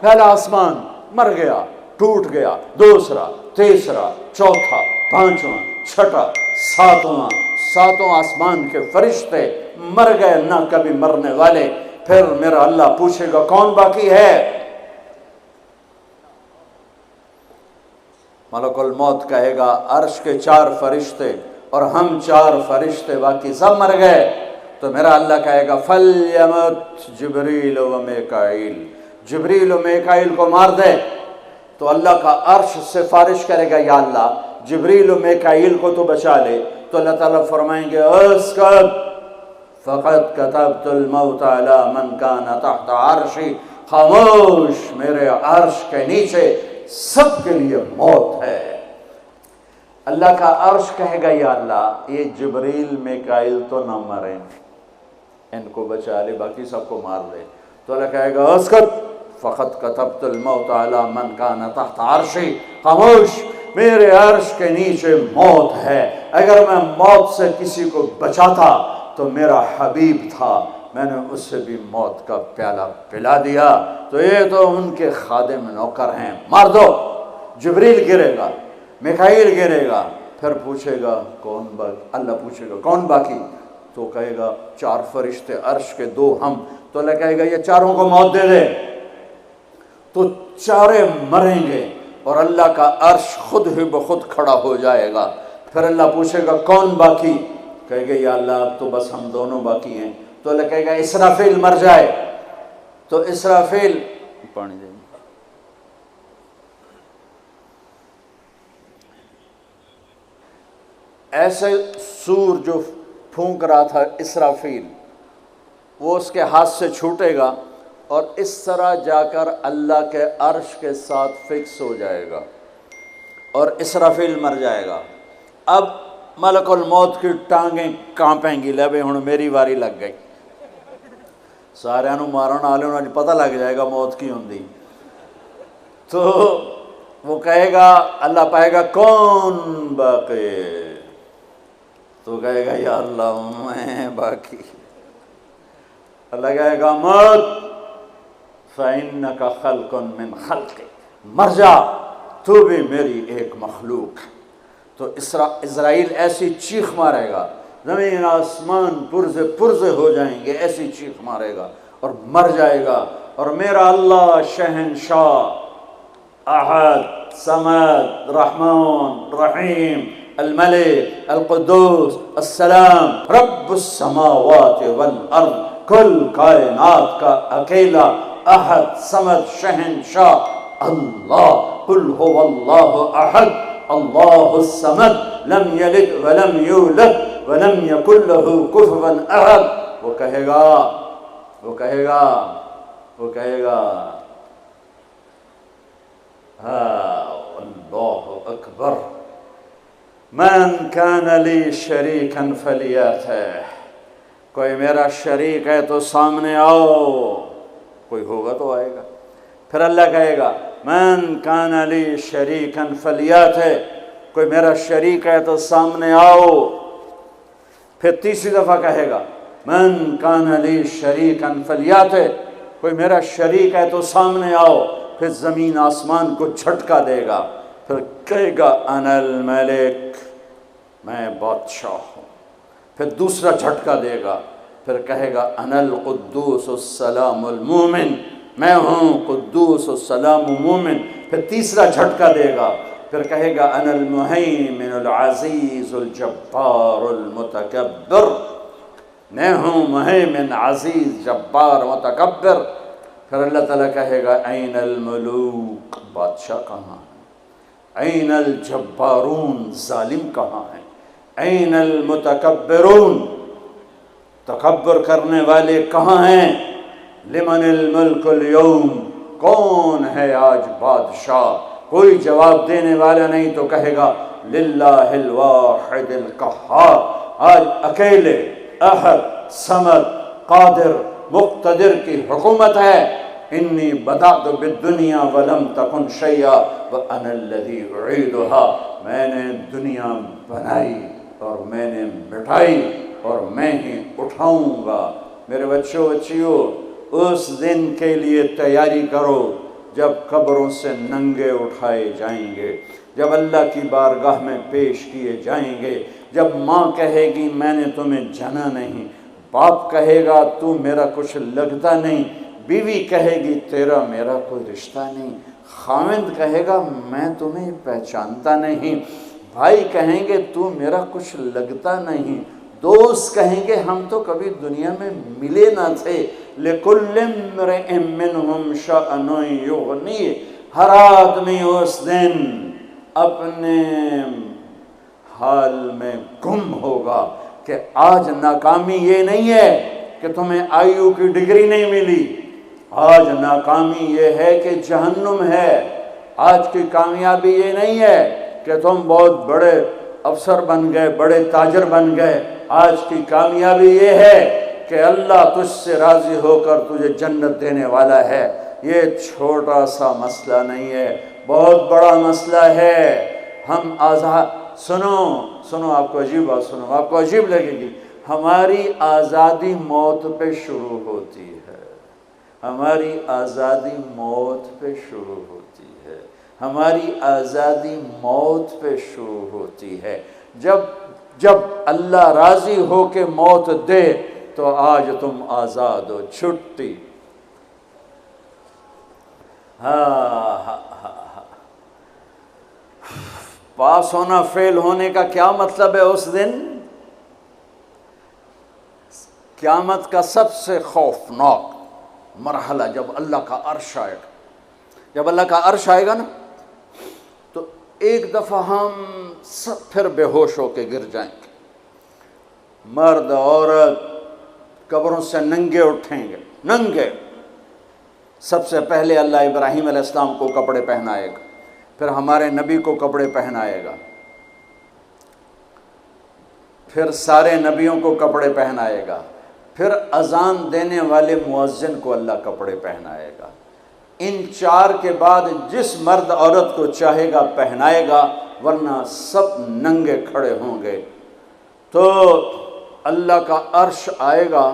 پہلا آسمان مر گیا، ٹوٹ گیا، دوسرا، تیسرا، چوتھا، پانچواں، چھٹا، ساتوں آسمان کے فرشتے مر گئے، نہ کبھی مرنے والے۔ پھر میرا اللہ پوچھے گا کون باقی ہے؟ ملک الموت کہے گا عرش کے 4 فرشتے اور ہم 4 فرشتے، باقی سب مر گئے۔ تو میرا اللہ کہے گا فَلْيَمُتْ جبریل و میکائیل، جبریل و میکائیل کو مار دے۔ تو اللہ کا عرش سفارش کرے گا یا اللہ جبریل و میکائیل کو تو بچا لے۔ تو اللہ تعالیٰ فرمائیں گے اسکت فقط كتبت الموت على من كان تحت عرشی، خاموش، میرے عرش کے نیچے سب کے لیے موت ہے۔ اللہ کا عرش کہے گا یا اللہ یہ جبریل میکائیل تو نہ مریں، ان کو بچا لے، باقی سب کو مار دے۔ تو اللہ کہے گا اسکت فقط كتبت الموت على من كان تحت عرشی، خاموش، میرے عرش کے نیچے موت ہے۔ اگر میں موت سے کسی کو بچاتا تو میرا حبیب تھا، میں نے اسے بھی موت کا پیالہ پلا دیا۔ تو یہ تو ان کے خادم نوکر ہیں، مار دو۔ جبریل گرے گا، میکائیل گرے گا، پھر پوچھے گا کون باقی؟ اللہ پوچھے گا کون باقی؟ تو کہے گا 4 فرشتے، عرش کے 2 ہم۔ تو اللہ کہے گا یہ 4 کو موت دے دے۔ تو 4 مریں گے اور اللہ کا عرش خود ہی بخود کھڑا ہو جائے گا۔ پھر اللہ پوچھے گا کون باقی؟ کہے گا یا اللہ اب تو بس ہم دونوں باقی ہیں۔ تو اللہ کہے گا اسرافیل مر جائے۔ تو اسرافیل پانی دیں، ایسے سور جو پھونک رہا تھا اسرافیل، وہ اس کے ہاتھ سے چھوٹے گا اور اس طرح جا کر اللہ کے عرش کے ساتھ فکس ہو جائے گا اور اسرافیل مر جائے گا۔ اب ملک الموت کی ٹانگیں کانپیں گی، لے بھئی ہن میری واری لگ گئی، سارے نو مارن والے انہوں پتہ لگ جائے گا موت کی ہوندی۔ تو وہ کہے گا، اللہ پائے گا کون باقی؟ تو کہے گا یا اللہ میں باقی۔ اللہ کہے گا موت فَإِنَّكَ خَلْقٌ مِّنْ خَلْقِ، مر جا، تو بھی میری ایک مخلوق ہے۔ تو اسرائیل ایسی چیخ مارے گا، زمین آسمان پرزے ہو جائیں گے، ایسی چیخ مارے گا اور مر جائے گا۔ اور میرا اللہ شہنشاہ، احد، صمد، رحمان، رحیم، الملک، القدوس، السلام، رب السماوات والارض، کل کائنات کا اکیلا احد، صمد، شہنشاہ اللہ، قل هو اللہ احد اللہ الصمد لم یلد ولم یولد ولم یکن له کفوا احد۔ وہ کہے گا اللہ اکبر، من کان لی شریکا فلیاتہ، کوئی میرا شریک ہے تو سامنے آؤ، کوئی ہوگا تو آئے گا۔ پھر اللہ کہے گا من کان لی شریکا فلیاتہ، کوئی میرا شریک ہے تو سامنے آؤ۔ پھر تیسری دفعہ کہے گا من کان لی شریکا فلیاتہ، کوئی میرا شریک ہے تو سامنے آؤ۔ پھر زمین آسمان کو جھٹکا دے گا، پھر کہے گا انا الملک، میں بادشاہ ہوں۔ پھر دوسرا جھٹکا دے گا، پھر کہے گا انا القدوس السلام المومن، میں ہوں قدوس السلام مومن۔ پھر تیسرا جھٹکا دے گا، پھر کہے گا انا المہیمن العزیز الجبار المتکبر، میں ہوں مہیمن، عزیز، جبار، متکبر۔ پھر اللہ تعالیٰ کہے گا این الملوک، بادشاہ کہاں ہے؟ این الجبارون، ظالم کہاں ہے؟ این المتکبرون، تکبر کرنے والے کہاں ہیں؟ لمن الملک اليوم، کون ہے آج بادشاہ؟ کوئی جواب دینے والا نہیں، تو کہے گا للہ الواحد القہار، آج اکیلے احد، صمد، قادر، مقتدر کی حکومت ہے۔ انی بدأت بالدنیا ولم تکن شیئا وانا الذی اعیدها، میں نے دنیا بنائی اور میں نے مٹائی اور میں ہی اٹھاؤں گا۔ میرے بچوں بچیوں، اس دن کے لیے تیاری کرو جب قبروں سے ننگے اٹھائے جائیں گے، جب اللہ کی بارگاہ میں پیش کیے جائیں گے، جب ماں کہے گی میں نے تمہیں جنا نہیں، باپ کہے گا تو میرا کچھ لگتا نہیں، بیوی کہے گی تیرا میرا کوئی رشتہ نہیں، خاوند کہے گا میں تمہیں پہچانتا نہیں، بھائی کہیں گے تو میرا کچھ لگتا نہیں، دوست کہیں گے ہم تو کبھی دنیا میں ملے نہ تھے، لِكُلِّ امْرِئٍ مِّنْهُمْ شَأْنٌ يُغْنِيهِ، ہر آدمی اس دن اپنے حال میں گم ہوگا کہ آج ناکامی یہ نہیں ہے کہ تمہیں آئیو کی ڈگری نہیں ملی، آج ناکامی یہ ہے کہ جہنم ہے، آج کی کامیابی یہ نہیں ہے کہ تم بہت بڑے افسر بن گئے، بڑے تاجر بن گئے، آج کی کامیابی یہ ہے کہ اللہ تجھ سے راضی ہو کر تجھے جنت دینے والا ہے۔ یہ چھوٹا سا مسئلہ نہیں ہے، بہت بڑا مسئلہ ہے۔ ہم آزاد، سنو آپ کو عجیب بات سنو، آپ کو عجیب لگے گی، ہماری آزادی موت پہ شروع ہوتی ہے، ہماری آزادی موت پہ شروع ہوتی ہے، ہماری آزادی موت پہ شروع ہوتی ہے۔ جب اللہ راضی ہو کے موت دے تو آج تم آزاد ہو، چھٹی۔ پاس ہونا فیل ہونے کا کیا مطلب ہے اس دن؟ قیامت کا سب سے خوفناک مرحلہ جب اللہ کا عرش آئے گا، جب اللہ کا عرش آئے گا نا تو ایک دفعہ ہم سب پھر بے ہوش ہو کے گر جائیں گے، مرد عورت قبروں سے ننگے اٹھیں گے، ننگے۔ سب سے پہلے اللہ ابراہیم علیہ السلام کو کپڑے پہنائے گا، پھر ہمارے نبی کو کپڑے پہنائے گا، پھر سارے نبیوں کو کپڑے پہنائے گا، پھر اذان دینے والے مؤذن کو اللہ کپڑے پہنائے گا۔ ان چار کے بعد جس مرد عورت کو چاہے گا پہنائے گا، ورنہ سب ننگے کھڑے ہوں گے۔ تو اللہ کا عرش آئے گا،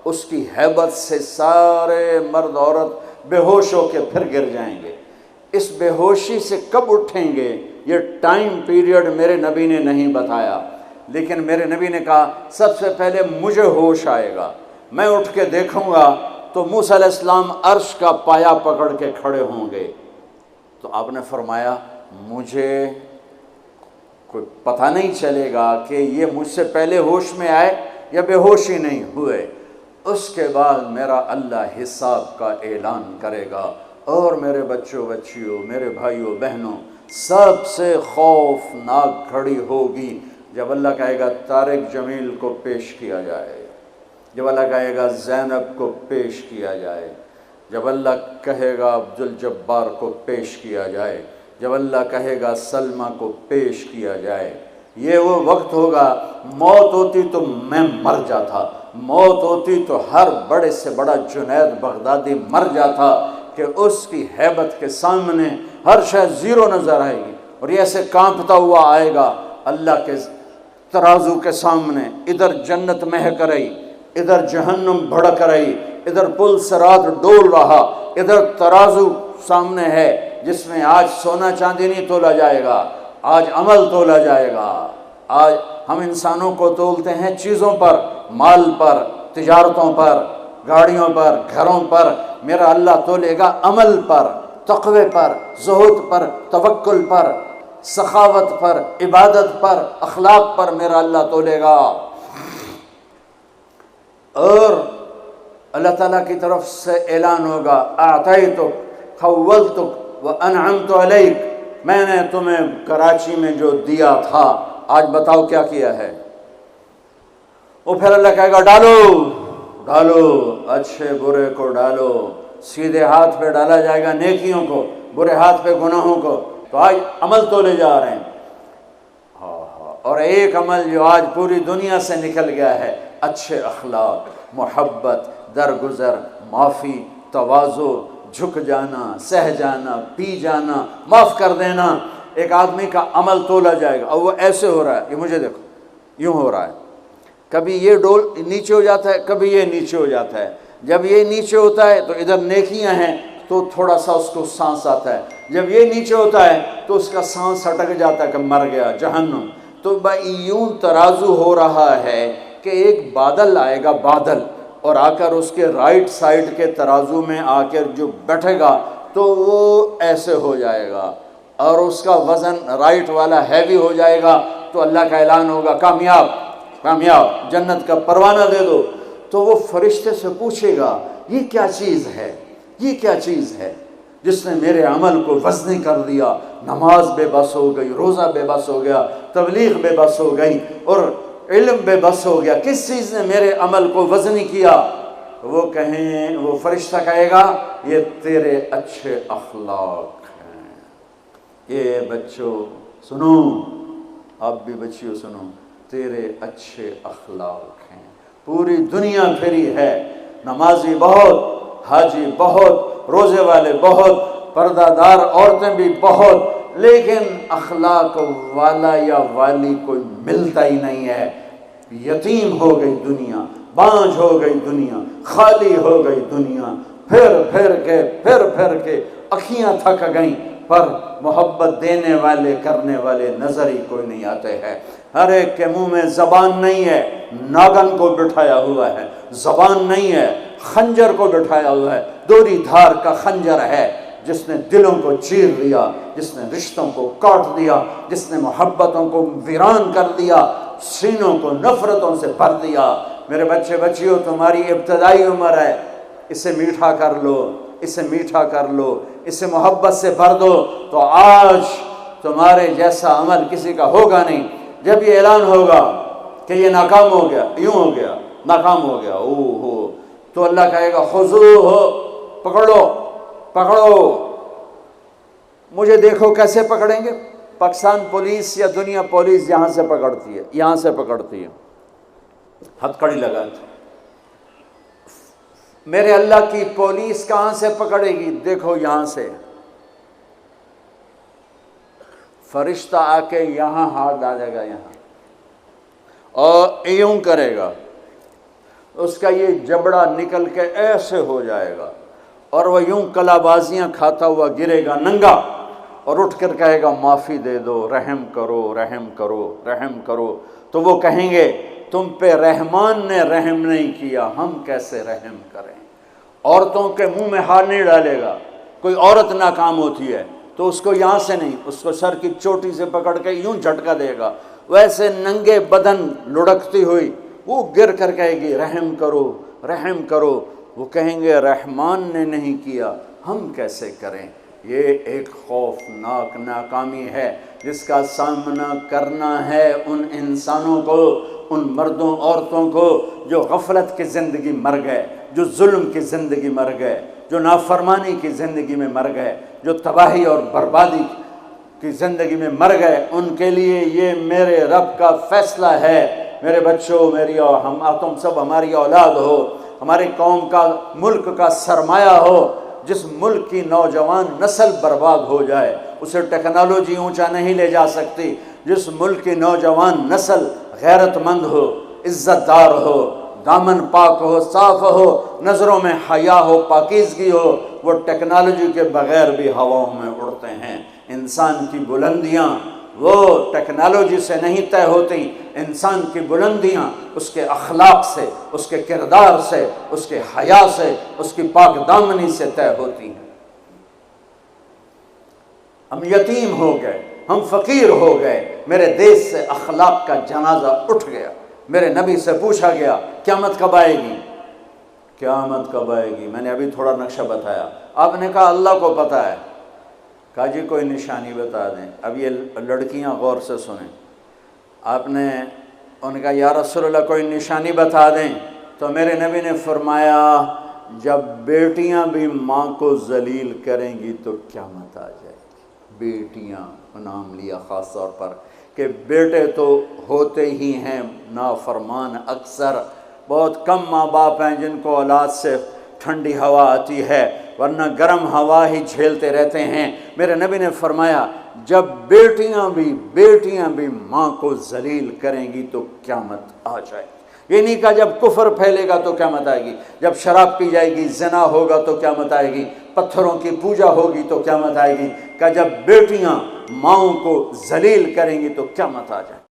اس کی ہیبت سے سارے مرد عورت بے ہوش ہو کے پھر گر جائیں گے۔ اس بے ہوشی سے کب اٹھیں گے یہ ٹائم پیریڈ میرے نبی نے نہیں بتایا، لیکن میرے نبی نے کہا سب سے پہلے مجھے ہوش آئے گا، میں اٹھ کے دیکھوں گا تو موسیٰ علیہ السلام عرش کا پایا پکڑ کے کھڑے ہوں گے۔ تو آپ نے فرمایا مجھے کوئی پتہ نہیں چلے گا کہ یہ مجھ سے پہلے ہوش میں آئے یا بے ہوش ہی نہیں ہوئے۔ اس کے بعد میرا اللہ حساب کا اعلان کرے گا، اور میرے بچوں بچیوں، میرے بھائیوں بہنوں، سب سے خوفناک گھڑی ہوگی جب اللہ کہے گا طارق جمیل کو پیش کیا جائے، جب اللہ کہے گا زینب کو پیش کیا جائے، جب اللہ کہے گا عبدالجبار کو پیش کیا جائے، جب اللہ کہے گا سلمہ کو پیش کیا جائے۔ یہ وہ وقت ہوگا، موت ہوتی تو میں مر جاتا، موت ہوتی تو ہر بڑے سے بڑا جنید بغدادی مر جاتا، کہ اس کی ہیبت کے سامنے ہر شے زیرو نظر آئے گی، اور یہ ایسے کانپتا ہوا آئے گا اللہ کے ترازو کے سامنے۔ ادھر جنت مہک رہی، ادھر جہنم بھڑک رہی، ادھر پل صراط ڈول رہا، ادھر ترازو سامنے ہے جس میں آج سونا چاندی نہیں تولا جائے گا، آج عمل تولا جائے گا۔ آج ہم انسانوں کو تولتے ہیں چیزوں پر، مال پر، تجارتوں پر، گاڑیوں پر، گھروں پر، میرا اللہ تولے گا عمل پر، تقوی پر، زہد پر، توکل پر، سخاوت پر، عبادت پر، اخلاق پر میرا اللہ تولے گا۔ اور اللہ تعالیٰ کی طرف سے اعلان ہوگا اعطیتک خولتک وانعمت علیک، میں نے تمہیں کراچی میں جو دیا تھا آج بتاؤ کیا کیا ہے۔ وہ پھر اللہ کہے گا ڈالو ڈالو، اچھے برے کو ڈالو، سیدھے ہاتھ پہ ڈالا جائے گا نیکیوں کو، برے ہاتھ پہ گناہوں کو۔ تو آج عمل تولے جا رہے ہیں، اور ایک عمل جو آج پوری دنیا سے نکل گیا ہے، اچھے اخلاق، محبت، درگزر، معافی، تواضع، جھک جانا، سہ جانا، پی جانا، معاف کر دینا۔ ایک آدمی کا عمل تولا جائے گا، اور وہ ایسے ہو رہا ہے، یہ مجھے دیکھو یوں ہو رہا ہے، کبھی یہ ڈول نیچے ہو جاتا ہے، کبھی یہ نیچے ہو جاتا ہے۔ جب یہ نیچے ہوتا ہے تو ادھر نیکیاں ہیں، تو تھوڑا سا اس کو سانس آتا ہے، جب یہ نیچے ہوتا ہے تو اس کا سانس اٹک جاتا ہے کہ مر گیا، جہنم۔ تو یوں ترازو ہو رہا ہے کہ ایک بادل آئے گا، بادل، اور آ کر اس کے رائٹ سائڈ کے ترازو میں آ کر جو بیٹھے گا تو وہ ایسے ہو جائے گا، اور اس کا وزن رائٹ والا ہیوی ہو جائے گا، تو اللہ کا اعلان ہوگا کامیاب کامیاب، جنت کا پروانہ دے دو۔ تو وہ فرشتے سے پوچھے گا یہ کیا چیز ہے، یہ کیا چیز ہے جس نے میرے عمل کو وزنی کر دیا؟ نماز بے بس ہو گئی، روزہ بے بس ہو گیا، تبلیغ بے بس ہو گئی، اور علم بے بس ہو گیا، کس چیز نے میرے عمل کو وزنی کیا؟ وہ کہیں، وہ فرشتہ کہے گا یہ تیرے اچھے اخلاق ہیں۔ یہ بچوں سنو، آپ بھی بچیوں سنو، تیرے اچھے اخلاق ہیں۔ پوری دنیا پھری ہے، نمازی بہت، حاجی بہت، روزے والے بہت، پردہ دار عورتیں بھی بہت، لیکن اخلاق والا یا والی کوئی ملتا ہی نہیں ہے۔ یتیم ہو گئی دنیا، بانجھ ہو گئی دنیا، خالی ہو گئی دنیا، پھر کے اکھیاں تھک گئیں، پر محبت دینے والے کرنے والے نظر ہی کوئی نہیں آتے ہیں۔ ہر ایک کے منہ میں زبان نہیں ہے، ناگن کو بٹھایا ہوا ہے، زبان نہیں ہے، خنجر کو بٹھایا ہوا ہے، دوری دھار کا خنجر ہے، جس نے دلوں کو چیر دیا، جس نے رشتوں کو کاٹ دیا، جس نے محبتوں کو ویران کر دیا، سینوں کو نفرتوں سے بھر دیا۔ میرے بچے بچیوں، تمہاری ابتدائی عمر ہے، اسے میٹھا کر لو، اسے میٹھا کر لو، اسے محبت سے بھر دو، تو آج تمہارے جیسا عمل کسی کا ہوگا نہیں۔ جب یہ اعلان ہوگا کہ یہ ناکام ہو گیا، یوں ہو گیا، ناکام ہو گیا، تو اللہ کہے گا خذوہ، پکڑو پکڑو۔ مجھے دیکھو کیسے پکڑیں گے؟ پاکستان پولیس یا دنیا پولیس یہاں سے پکڑتی ہے، یہاں سے پکڑتی ہے، ہتھکڑی لگاتی۔ میرے اللہ کی پولیس کہاں سے پکڑے گی؟ دیکھو یہاں سے، فرشتہ آ کے یہاں ہاتھ ڈالے گا، یہاں، اور یوں کرے گا، اس کا یہ جبڑا نکل کے ایسے ہو جائے گا، اور وہ یوں کلا بازیاں کھاتا ہوا گرے گا ننگا، اور اٹھ کر کہے گا معافی دے دو، رحم کرو رحم کرو رحم کرو۔ تو وہ کہیں گے تم پہ رحمان نے رحم نہیں کیا، ہم کیسے رحم کریں؟ عورتوں کے منہ میں ہاتھ نہیں ڈالے گا۔ کوئی عورت ناکام ہوتی ہے تو اس کو یہاں سے نہیں، اس کو سر کی چوٹی سے پکڑ کے یوں جھٹکا دے گا، ویسے ننگے بدن لڑکتی ہوئی وہ گر کر کہے گی رحم کرو رحم کرو۔ وہ کہیں گے رحمان نے نہیں کیا، ہم کیسے کریں؟ یہ ایک خوفناک ناکامی ہے جس کا سامنا کرنا ہے ان انسانوں کو، ان مردوں عورتوں کو جو غفلت کی زندگی مر گئے، جو ظلم کی زندگی مر گئے، جو نافرمانی کی زندگی میں مر گئے، جو تباہی اور بربادی کی زندگی میں مر گئے۔ ان کے لیے یہ میرے رب کا فیصلہ ہے۔ میرے بچوں، تم سب ہماری اولاد ہو، ہماری قوم کا، ملک کا سرمایہ ہو۔ جس ملک کی نوجوان نسل برباد ہو جائے اسے ٹیکنالوجی اونچا نہیں لے جا سکتی۔ جس ملک کی نوجوان نسل غیرت مند ہو، عزت دار ہو، دامن پاک ہو، صاف ہو، نظروں میں حیا ہو، پاکیزگی ہو، وہ ٹیکنالوجی کے بغیر بھی ہواؤں میں اڑتے ہیں۔ انسان کی بلندیاں وہ ٹیکنالوجی سے نہیں طے ہوتی، انسان کی بلندیاں اس کے اخلاق سے، اس کے کردار سے، اس کے حیا سے، اس کی پاک دامنی سے طے ہوتی ہیں۔ ہم یتیم ہو گئے، ہم فقیر ہو گئے، میرے دیش سے اخلاق کا جنازہ اٹھ گیا۔ میرے نبی سے پوچھا گیا قیامت کب آئے گی؟ قیامت کب آئے گی؟ میں نے ابھی تھوڑا نقشہ بتایا، آپ نے کہا اللہ کو پتہ ہے۔ کہا جی کوئی نشانی بتا دیں۔ اب یہ لڑکیاں غور سے سنیں۔ آپ نے ان کا یا رسول اللہ کوئی نشانی بتا دیں، تو میرے نبی نے فرمایا جب بیٹیاں بھی ماں کو ذلیل کریں گی تو قیامت آ جائے گی۔ بیٹیاں نام لیا خاص طور پر، کہ بیٹے تو ہوتے ہی ہیں نافرمان اکثر، بہت کم ماں باپ ہیں جن کو اولاد سے ٹھنڈی ہوا آتی ہے، ورنہ گرم ہوا ہی جھیلتے رہتے ہیں۔ میرے نبی نے فرمایا جب بیٹیاں بھی ماں کو ذلیل کریں گی تو قیامت آ جائے۔ یہ نہیں کہا جب کفر پھیلے گا تو قیامت آئے گی، جب شراب پی جائے گی، زنا ہوگا تو قیامت آئے گی، پتھروں کی پوجا ہوگی تو قیامت آئے گی، کہ جب بیٹیاں ماؤں کو ذلیل کریں گی تو قیامت آ جائے گی۔